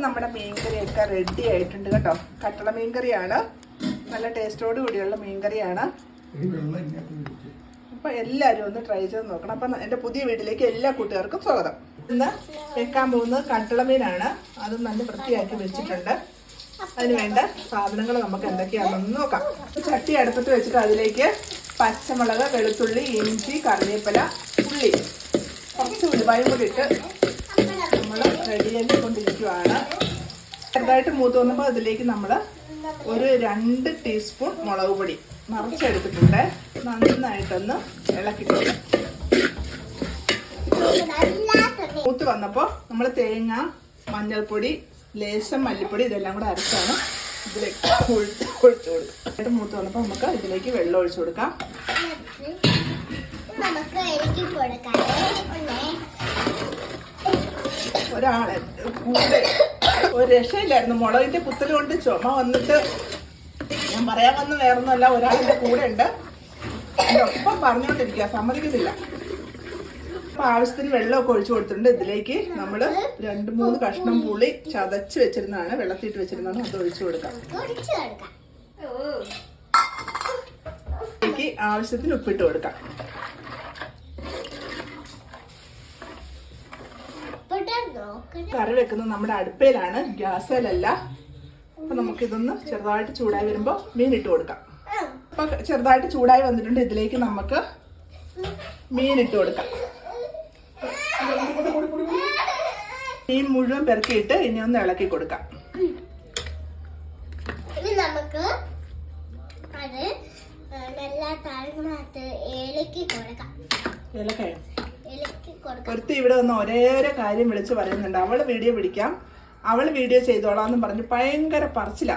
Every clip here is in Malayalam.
നമ്മുടെ മീൻകറിയൊക്കെ റെഡി ആയിട്ടുണ്ട് കേട്ടോ. കട്ടള മീൻകറിയാണ്, നല്ല ടേസ്റ്റോട് കൂടിയുള്ള മീൻകറിയാണ്. അപ്പോൾ എല്ലാവരും ഒന്ന് ട്രൈ ചെയ്ത് നോക്കണം. അപ്പം എൻ്റെ പുതിയ വീട്ടിലേക്ക് എല്ലാ കൂട്ടുകാർക്കും സ്വാഗതം. ഇന്ന് വെക്കാൻ പോകുന്നത് കട്ടള മീനാണ്. അത് നല്ല വൃത്തിയാക്കി വെച്ചിട്ടുണ്ട്. അതിന് വേണ്ട സാധനങ്ങൾ നമുക്ക് എന്തൊക്കെയാണെന്ന് നോക്കാം. ചട്ടി അടുപ്പത്ത് വെച്ചിട്ട് അതിലേക്ക് പച്ചമുളക്, വെളുത്തുള്ളി, ഇഞ്ചി, കറിവേപ്പില, ഉള്ളി, കുറച്ച് ഉലുവായും കൂടി ഇട്ട് നമ്മൾ റെഡിയാക്കി കൊണ്ടിരിക്കുകയാണ്. ചെറുതായിട്ട് മൂത്ത് വന്നപ്പോൾ അതിലേക്ക് നമ്മൾ ഒരു 2 ടീസ്പൂൺ മുളക് പൊടി നിറച്ചെടുത്തിട്ടുണ്ട്. നന്നായിട്ടൊന്ന് ഇളക്കി കൊടുക്കാം. മൂത്ത് വന്നപ്പോൾ നമ്മൾ തേങ്ങ, മഞ്ഞൾപ്പൊടി, ലേശം മല്ലിപ്പൊടി ഇതെല്ലാം കൂടെ അരച്ചാണ് ഇതിലേക്ക് ഒഴിച്ചു കൊടുക്കാം. മൂത്ത് വന്നപ്പോൾ നമുക്ക് ഇതിലേക്ക് വെള്ളം ഒഴിച്ചു കൊടുക്കാം. ഒരാളെ കൂടെ ഒരു രക്ഷയില്ലായിരുന്നു. മുളകിന്റെ കുത്തൽ കൊണ്ട് ചുമ വന്നിട്ട് ഞാൻ പറയാൻ വന്ന വേറൊന്നുമല്ല, ഒരാളിന്റെ കൂടെ ഉണ്ട്. ഒപ്പം പറഞ്ഞുകൊണ്ടിരിക്കുക, സമ്മതിക്കുന്നില്ല. അപ്പൊ ആവശ്യത്തിന് വെള്ളമൊക്കെ ഒഴിച്ചു കൊടുത്തിട്ടുണ്ട്. ഇതിലേക്ക് നമ്മൾ 2-3 കഷ്ണം പുളി ചതച്ച് വെച്ചിരുന്നതാണ്, വെള്ളത്തിട്ട് വെച്ചിരുന്നതാണ്, അത് ഒഴിച്ചു കൊടുക്കാം. ഇതിലേക്ക് ആവശ്യത്തിന് ഉപ്പിട്ട് കൊടുക്കാം. കറി വെക്കുന്നത് നമ്മുടെ അടുപ്പയിലാണ്, ഗ്യാസിലല്ല. അപ്പൊ നമുക്കിതൊന്ന് ചെറുതായിട്ട് ചൂടായി വരുമ്പോൾ മീൻ ഇട്ട് കൊടുക്കാം. അപ്പൊ ചെറുതായിട്ട് ചൂടായി വന്നിട്ടുണ്ട്. ഇതിലേക്ക് നമുക്ക് മീൻ ഇട്ട് കൊടുക്കാം. മീൻ മുഴുവൻ പെരക്കിയിട്ട് ഇനി ഒന്ന് ഇളക്കി കൊടുക്കാം. നമുക്ക് ഏലക്കായ ഒരുത്തി ഇവിടെ ഒന്ന് ഒരേ കാര്യം വിളിച്ച് പറയുന്നുണ്ട്. അവള് വീഡിയോ പിടിക്കാം, അവള് വീഡിയോ ചെയ്തോളാന്ന് പറഞ്ഞ് ഭയങ്കര പറച്ചില്ല,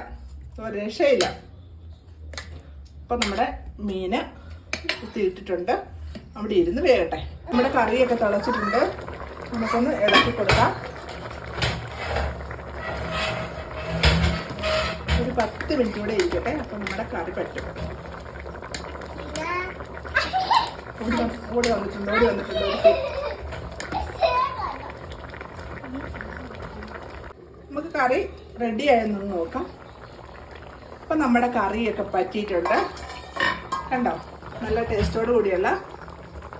ഒരു രക്ഷയില്ല. അപ്പൊ നമ്മുടെ മീന് കുത്തിയിട്ടിട്ടുണ്ട്, അവിടെ ഇരുന്ന് വേകട്ടെ. നമ്മുടെ കറിയൊക്കെ തിളച്ചിട്ടുണ്ട്, നമുക്കൊന്ന് ഇളക്കി കൊടുക്കാം. ഒരു 10 മിനിറ്റ് കൂടെ ഇരിക്കട്ടെ. അപ്പൊ നമ്മുടെ കറി പറ്റും. ഓടി വന്നിട്ടുണ്ട്. നമുക്ക് കറി റെഡി ആയെന്ന് നോക്കാം. അപ്പം നമ്മുടെ കറിയൊക്കെ പറ്റിയിട്ടുണ്ട്. കണ്ടോ, നല്ല ടേസ്റ്റോട് കൂടിയുള്ള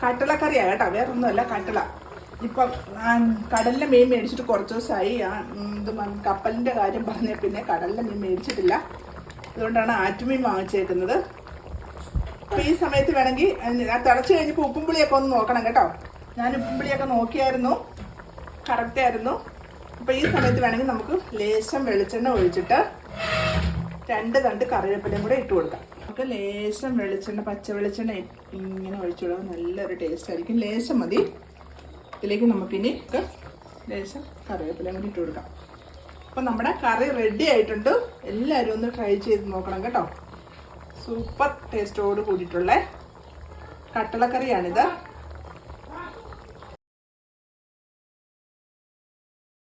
കട്ടളക്കറിയാണ് കേട്ടോ, വേറെ ഒന്നുമല്ല, കട്ടള. ഇപ്പം കടലിലെ മീൻ മേടിച്ചിട്ട് കുറച്ച് ദിവസമായി. കപ്പലിൻ്റെ കാര്യം പറഞ്ഞ പിന്നെ കടലിലെ മീൻ മേടിച്ചിട്ടില്ല, അതുകൊണ്ടാണ് ആറ്റുമീൻ വാങ്ങിച്ചേക്കുന്നത്. അപ്പോൾ ഈ സമയത്ത് വേണമെങ്കിൽ തിളച്ച് കഴിഞ്ഞപ്പോൾ ഉപ്പും പുളിയൊക്കെ ഒന്ന് നോക്കണം കേട്ടോ. ഞാൻ ഉപ്പും പുളിയൊക്കെ നോക്കിയായിരുന്നു, കറക്റ്റായിരുന്നു. അപ്പോൾ ഈ സമയത്ത് വേണമെങ്കിൽ നമുക്ക് ലേശം വെളിച്ചെണ്ണ ഒഴിച്ചിട്ട് 2 തണ്ട് കറിവേപ്പിലയും കൂടെ ഇട്ട് കൊടുക്കാം. നമുക്ക് ലേശം വെളിച്ചെണ്ണ, പച്ച വെളിച്ചെണ്ണ ഇങ്ങനെ ഒഴിച്ചു കൊടുക്കാം, നല്ലൊരു ടേസ്റ്റ് ആയിരിക്കും. ലേശം മതി. ഇതിലേക്ക് നമുക്കിനി ലേശം കറിവേപ്പിലയും കൂടി ഇട്ട് കൊടുക്കാം. അപ്പം നമ്മുടെ കറി റെഡി ആയിട്ടുണ്ട്. എല്ലാവരും ഒന്ന് ട്രൈ ചെയ്ത് നോക്കണം കേട്ടോ. സൂപ്പർ ടേസ്റ്റോട് കൂടിയിട്ടുള്ള കട്ടളക്കറിയാണിത്.